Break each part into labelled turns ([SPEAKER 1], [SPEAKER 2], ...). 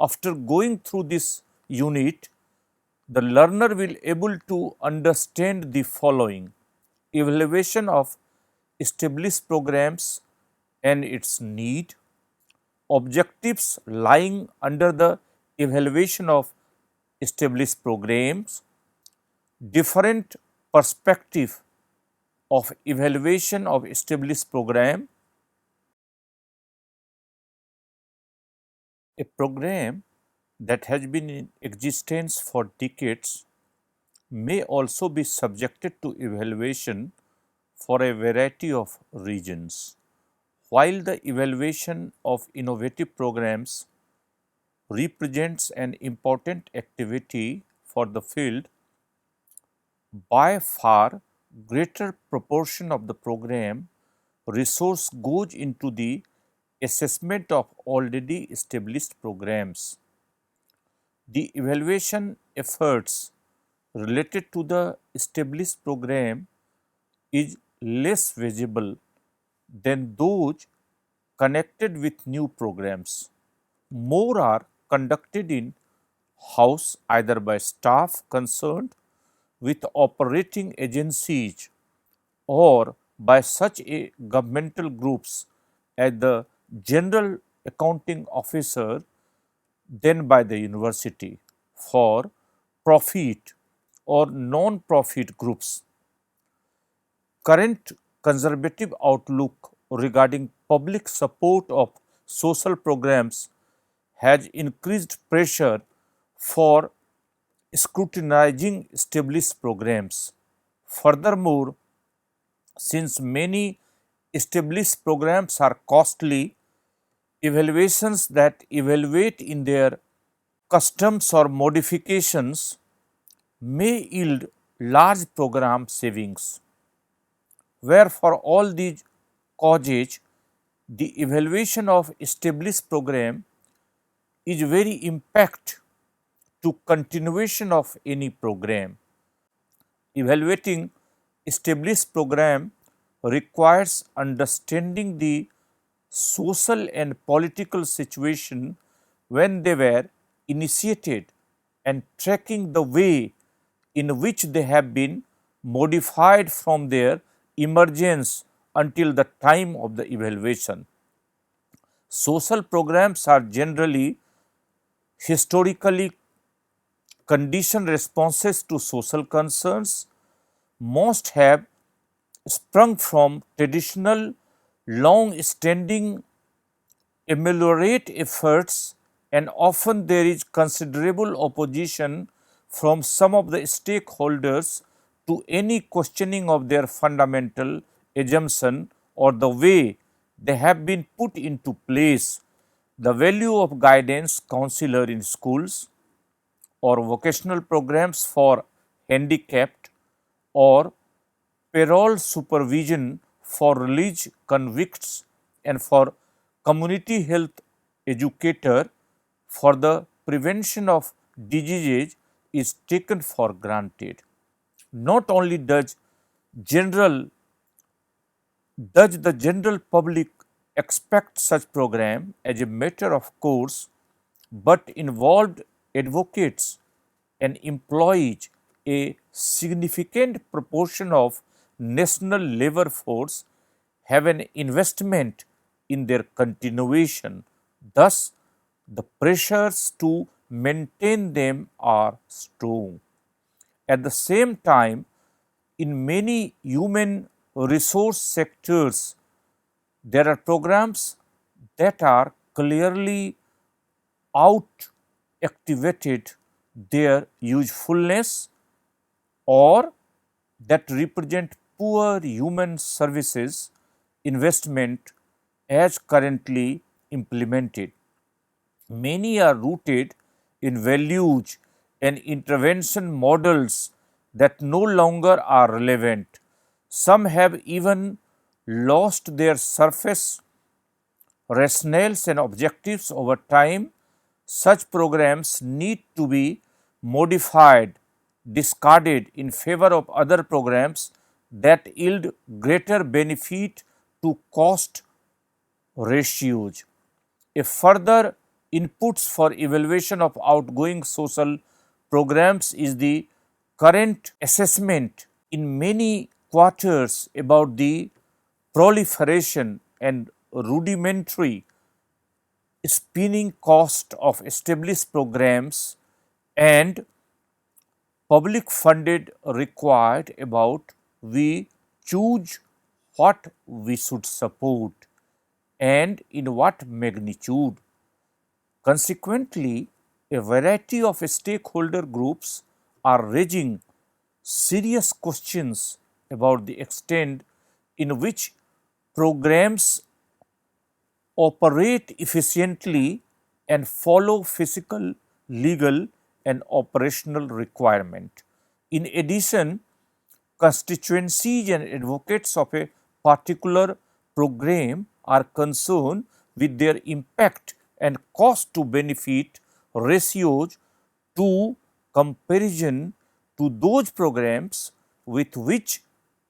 [SPEAKER 1] After going through this unit, the learner will able to understand the following: evaluation of established programs and its need, objectives lying under the evaluation of established programs, different perspective of evaluation of established program. A program that has been in existence for decades may also be subjected to evaluation for a variety of reasons. While the evaluation of innovative programs represents an important activity for the field, by far greater proportion of the program resource goes into the assessment of already established programs. The evaluation efforts related to the established program is less visible than those connected with new programs. More are conducted in house either by staff concerned with operating agencies or by such a governmental groups as the General Accounting Officer than by the university for profit or non-profit groups. Current conservative outlook regarding public support of social programs has increased pressure for scrutinizing established programs. Furthermore, since many established programs are costly, evaluations that evaluate in their customs or modifications may yield large program savings, where for all these causes the evaluation of established program is very impact to continuation of any program. Evaluating established program requires understanding the social and political situation when they were initiated and tracking the way in which they have been modified from their emergence until the time of the evaluation. Social programs are generally historically conditioned responses to social concerns. Most have sprung from traditional long standing ameliorate efforts, and often there is considerable opposition from some of the stakeholders to any questioning of their fundamental assumption or the way they have been put into place. The value of guidance counselor in schools or vocational programs for handicapped or parole supervision for religious convicts and for community health educator for the prevention of diseases is taken for granted. Not only does the general public expect such program as a matter of course, but involved advocates and employees, a significant proportion of national labor force have an investment in their continuation. Thus, the pressures to maintain them are strong. At the same time, in many human resource sectors, there are programs that are clearly out activated their usefulness or that represent poor human services investment as currently implemented. Many are rooted in values and intervention models that no longer are relevant. Some have even lost their surface rationales and objectives over time. Such programs need to be modified, discarded in favor of other programs that yield greater benefit to cost ratios. A further inputs for evaluation of outgoing social programs is the current assessment in many quarters about the proliferation and rudimentary spinning cost of established programs and public funded required about we choose what we should support and in what magnitude. Consequently, a variety of stakeholder groups are raising serious questions about the extent in which programs operate efficiently and follow physical, legal, and operational requirement. In addition, constituencies and advocates of a particular program are concerned with their impact and cost to benefit ratios to comparison to those programs with which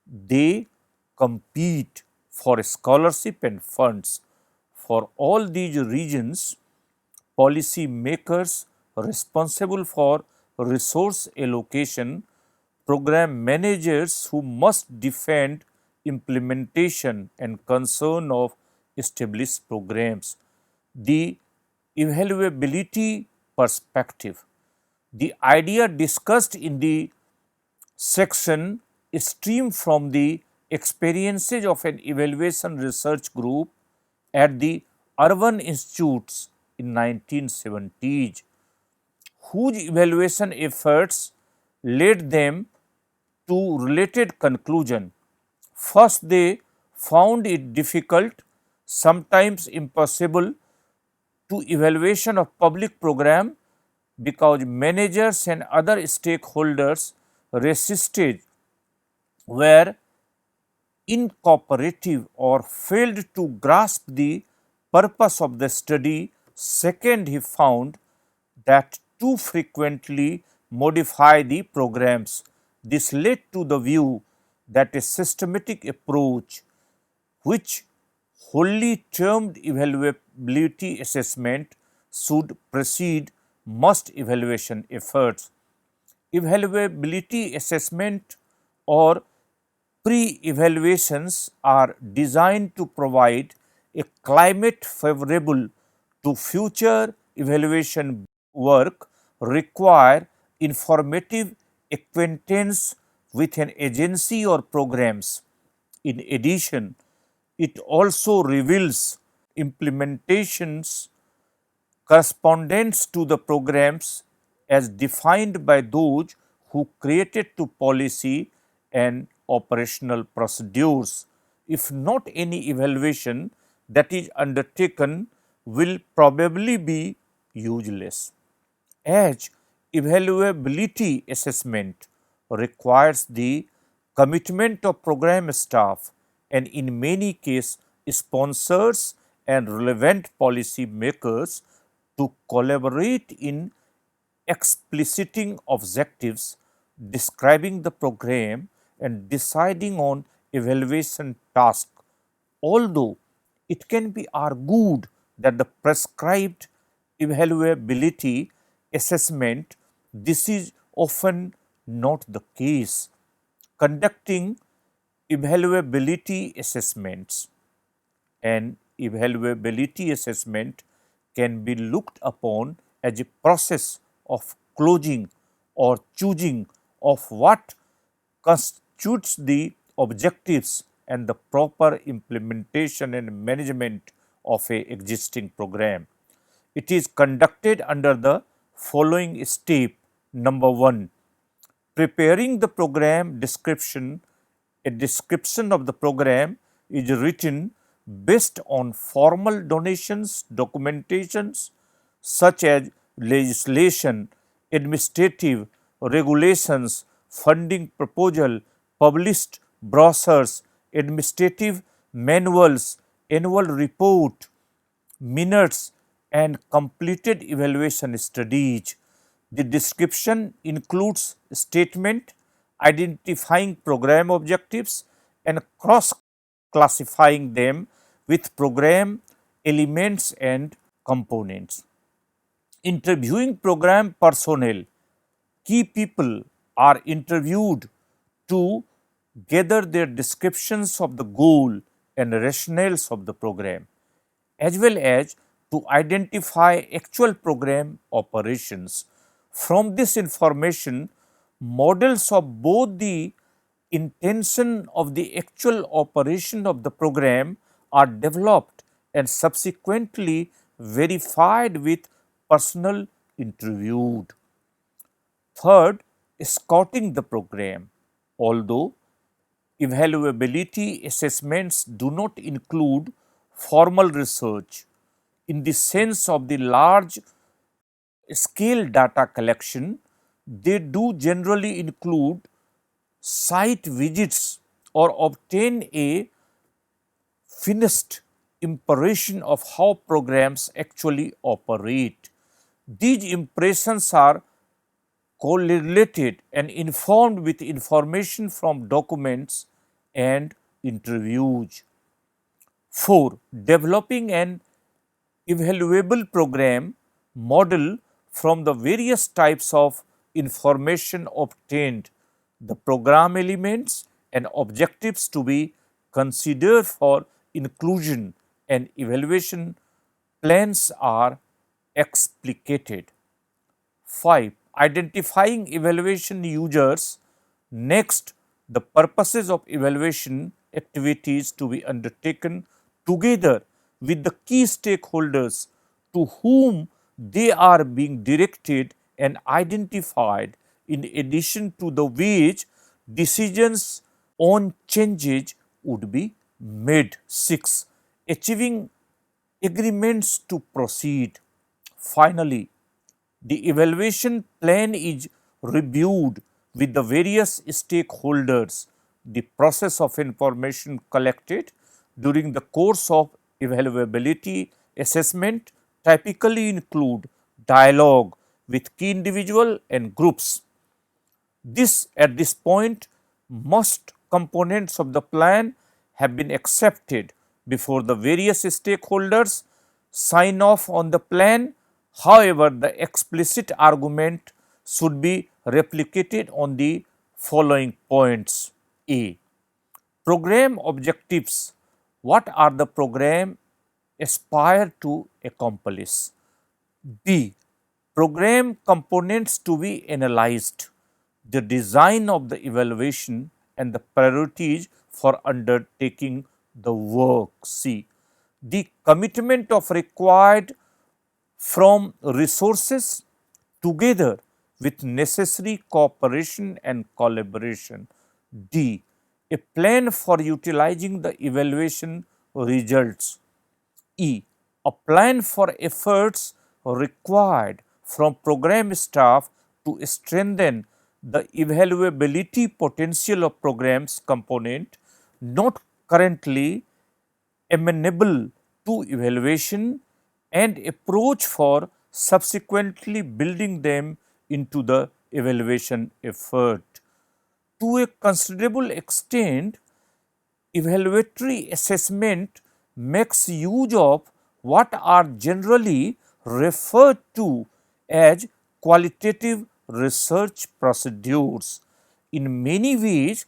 [SPEAKER 1] they compete for scholarship and funds. For all these reasons, policy makers responsible for resource allocation, program managers who must defend implementation and concern of established programs, the evaluability perspective. The idea discussed in the section stem from the experiences of an evaluation research group at the Urban Institutes in 1970s, whose evaluation efforts led them to related conclusion. First, they found it difficult, sometimes impossible, to evaluation of public program because managers and other stakeholders resisted, were incooperative or failed to grasp the purpose of the study. Second, he found that too frequently modify the programs. This led to the view that a systematic approach, which wholly termed evaluability assessment, should precede most evaluation efforts. Evaluability assessment or pre-evaluations are designed to provide a climate favorable to future evaluation work, require informative acquaintance with an agency or programs. In addition, it also reveals implementations correspondence to the programs as defined by those who created to policy and operational procedures. If not, any evaluation that is undertaken will probably be useless. As evaluability assessment requires the commitment of program staff and in many cases sponsors and relevant policy makers to collaborate in expliciting objectives, describing the program and deciding on evaluation task. Although it can be argued that the prescribed evaluability assessment, this is often not the case. Conducting evaluability assessments and evaluability assessment can be looked upon as a process of closing or choosing of what constitutes the objectives and the proper implementation and management of a existing program. It is conducted under the following step. Number 1, preparing the program description. A description of the program is written based on formal donations, documentations such as legislation, administrative regulations, funding proposal, published brochures, administrative manuals, annual report, minutes and completed evaluation studies. The description includes statement identifying program objectives and cross classifying them with program elements and components. Interviewing program personnel, key people are interviewed to gather their descriptions of the goal and rationales of the program, as well as to identify actual program operations. From this information, models of both the intention of the actual operation of the program are developed and subsequently verified with personnel interviewed. Third, scouting the program. Although evaluability assessments do not include formal research in the sense of the large scale data collection, they do generally include site visits or obtain a finished impression of how programs actually operate. These impressions are correlated and informed with information from documents and interviews. 4. Developing an evaluable program model from the various types of information obtained, the program elements and objectives to be considered for inclusion and evaluation plans are explicated. 5. Identifying evaluation users. Next, the purposes of evaluation activities to be undertaken together with the key stakeholders to whom they are being directed and identified, in addition to the which decisions on changes would be made. 6. Achieving agreements to proceed. Finally, the evaluation plan is reviewed with the various stakeholders. The process of information collected during the course of evaluability assessment typically include dialogue with key individual and groups. At this point, most components of the plan have been accepted before the various stakeholders sign off on the plan. However, the explicit argument should be replicated on the following points. A. Program objectives. What are the program aspire to accomplish? B. Program components to be analyzed, the design of the evaluation and the priorities for undertaking the work. C. The commitment of required from resources together with necessary cooperation and collaboration. D. A plan for utilizing the evaluation results. E. A plan for efforts required from program staff to strengthen the evaluability potential of programs component not currently amenable to evaluation and approach for subsequently building them into the evaluation effort. To a considerable extent, evaluatory assessment makes use of what are generally referred to as qualitative research procedures. In many ways,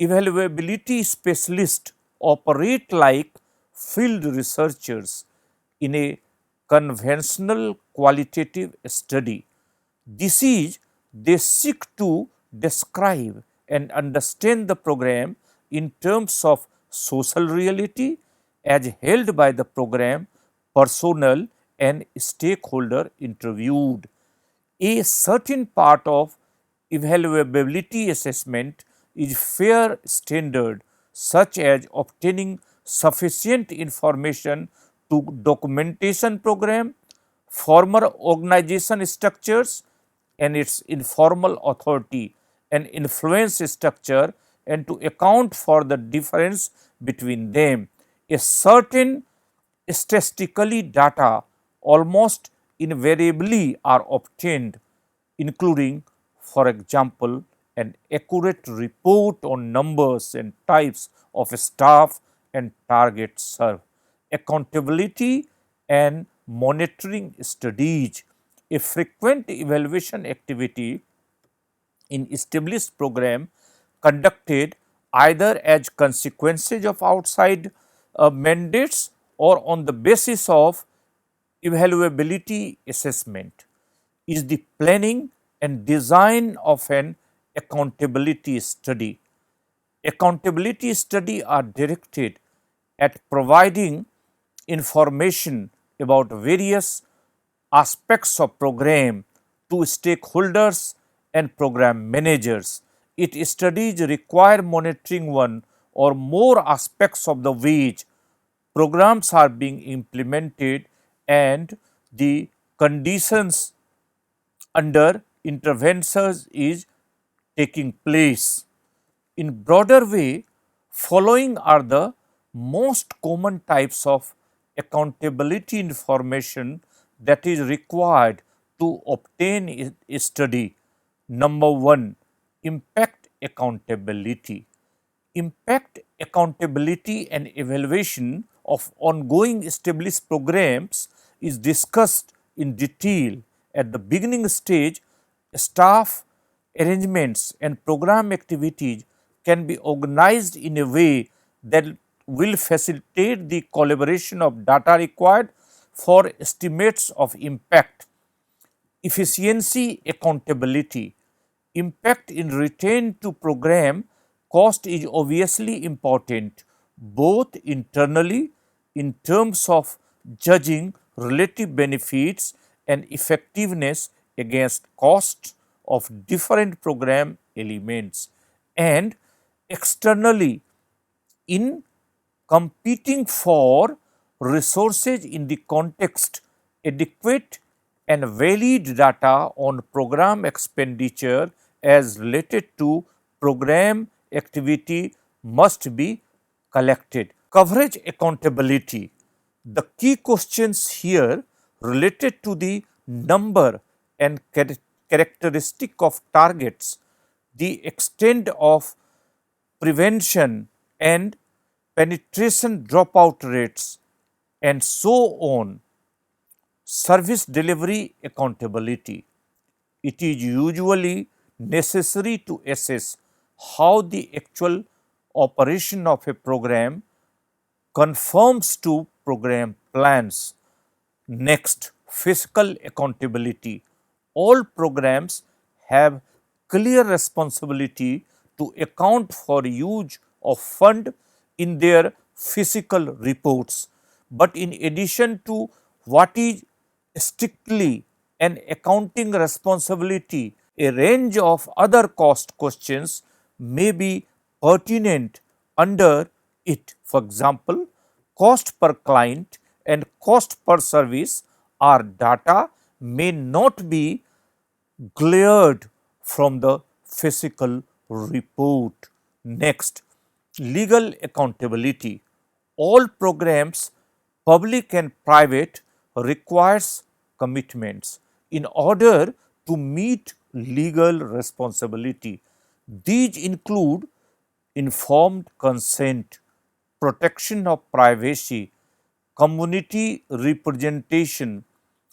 [SPEAKER 1] evaluability specialists operate like field researchers in a conventional qualitative study. This is, they seek to describe and understand the program in terms of social reality as held by the program personnel and stakeholder interviewed. A certain part of evaluability assessment is fair standard, such as obtaining sufficient information to documentation program, former organization structures and its informal authority and influence structure, and to account for the difference between them. A certain statistically data almost invariably are obtained, including, for example, an accurate report on numbers and types of staff and targets served, accountability and monitoring studies. A frequent evaluation activity in established program conducted either as consequences of outside mandates or on the basis of evaluability assessment is the planning and design of an accountability study. Accountability studies are directed at providing information about various aspects of program to stakeholders and program managers. It studies require monitoring one or more aspects of the ways programs are being implemented and the conditions under interventions is taking place. In broader way, following are the most common types of accountability information that is required to obtain a study. Number 1, impact accountability. Impact accountability and evaluation of ongoing established programs is discussed in detail at the beginning stage. Staff arrangements and program activities can be organized in a way that will facilitate the collaboration of data required for estimates of impact. Efficiency accountability. Impact in return to program cost is obviously important both internally in terms of judging relative benefits and effectiveness against costs of different program elements, and externally in competing for resources in the context. Adequate and valid data on program expenditure as related to program activity must be collected. Coverage accountability. The key questions here related to the number and characteristic of targets, the extent of prevention and penetration dropout rates, and so on. Service delivery accountability. It is usually necessary to assess how the actual operation of a program conforms to program plans. Next, fiscal accountability. All programs have clear responsibility to account for use of fund in their fiscal reports. But in addition to what is strictly an accounting responsibility, a range of other cost questions may be pertinent under it. For example, cost per client and cost per service or data may not be glared from the physical report. Next, legal accountability. All programs, public and private, requires commitments in order to meet legal responsibility. These include informed consent, protection of privacy, community representation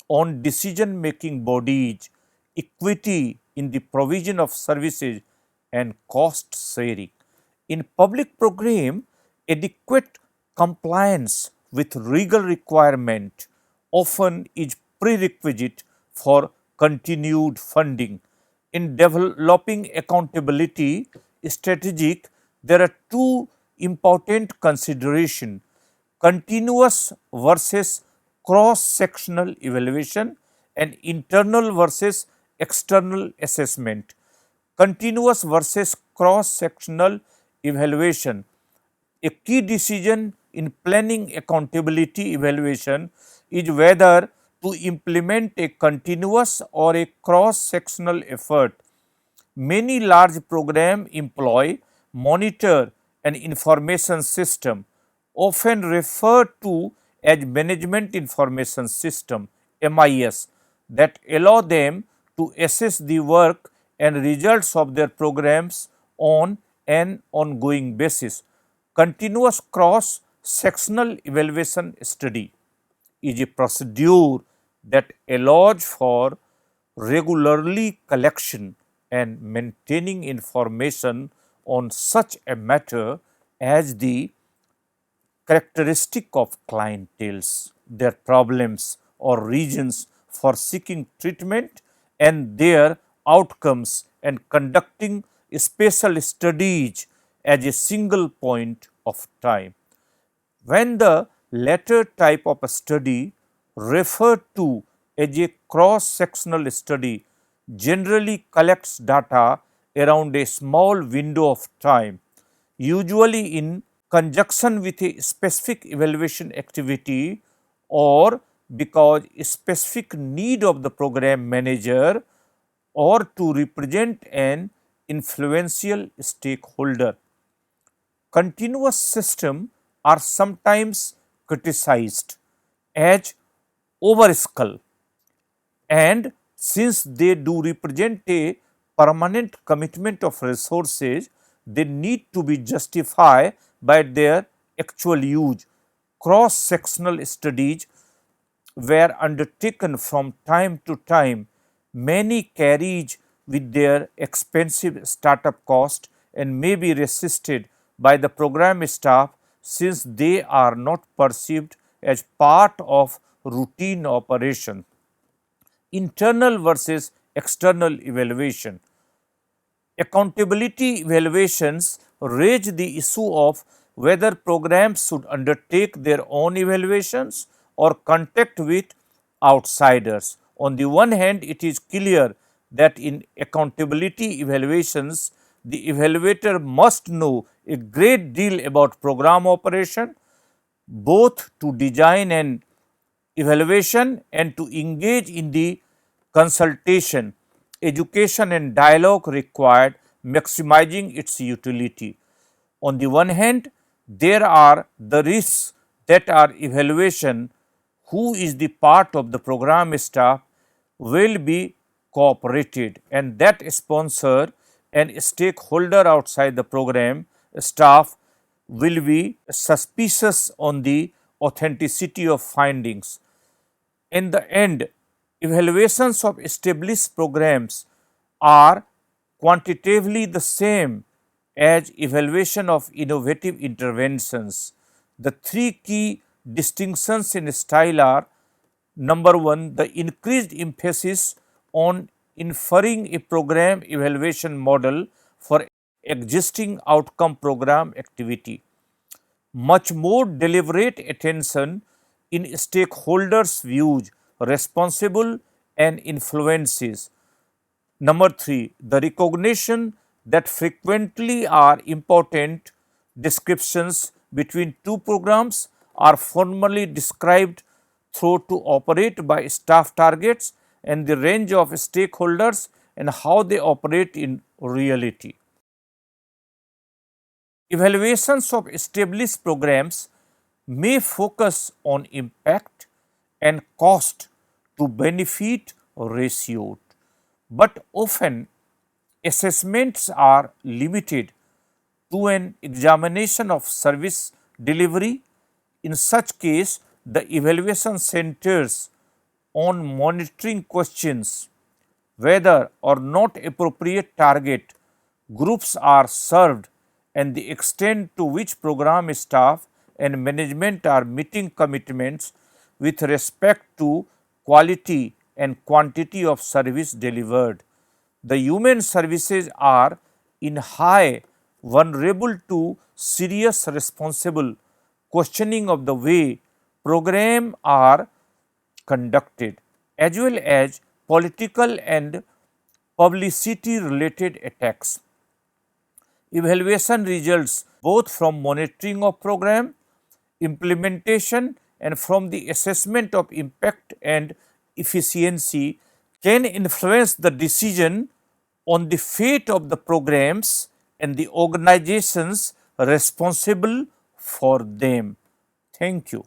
[SPEAKER 1] on decision making bodies, equity in the provision of services, and cost sharing. In public program, adequate compliance with legal requirement often is prerequisite for continued funding. In developing accountability strategic, there are two important considerations: continuous versus cross sectional evaluation and internal versus external assessment. Continuous versus cross sectional evaluation. A key decision in planning accountability evaluation is whether to implement a continuous or a cross sectional effort. Many large programs employ monitor and information system, often referred to as management information system MIS, that allow them to assess the work and results of their programs on an ongoing basis. Continuous cross sectional evaluation study. is a procedure that allows for regularly collection and maintaining information on such a matter as the characteristic of clientels, their problems or reasons for seeking treatment and their outcomes, and conducting special studies as a single point of time. When the latter type of a study, referred to as a cross-sectional study, generally collects data around a small window of time, usually in conjunction with a specific evaluation activity or because a specific need of the program manager or to represent an influential stakeholder. Continuous systems are sometimes criticized as overskill, and since they do represent a permanent commitment of resources, they need to be justified by their actual use. Cross sectional studies were undertaken from time to time. Many carries with their expensive startup cost and may be resisted by the program staff since they are not perceived as part of routine operation. Internal versus external evaluation. Accountability evaluations raise the issue of whether programs should undertake their own evaluations or contact with outsiders. On the one hand, it is clear that in accountability evaluations, the evaluator must know a great deal about program operation, both to design an evaluation and to engage in the consultation, education and dialogue required, maximizing its utility. On the one hand, there are the risks that our evaluation, who is the part of the program staff, will be cooperated, and that sponsor and stakeholder outside the program staff will be suspicious on the authenticity of findings. In the end, evaluations of established programs are quantitatively the same as evaluation of innovative interventions. The three key distinctions in style are: number one, the increased emphasis on inferring a program evaluation model for existing outcome program activity; much more deliberate attention in stakeholders' views, responsible and influences. Number three, the recognition that frequently are important descriptions between two programs are formally described through to operate by staff targets and the range of stakeholders and how they operate in reality. Evaluations of established programs may focus on impact and cost to benefit ratio, but often assessments are limited to an examination of service delivery. In such case, the evaluation centers on monitoring questions whether or not appropriate target groups are served and the extent to which program staff and management are meeting commitments with respect to quality and quantity of service delivered. The human services are in high vulnerable to serious responsible questioning of the way program are conducted, as well as political and publicity related attacks. Evaluation results both from monitoring of program implementation and from the assessment of impact and efficiency can influence the decision on the fate of the programs and the organizations responsible for them. Thank you.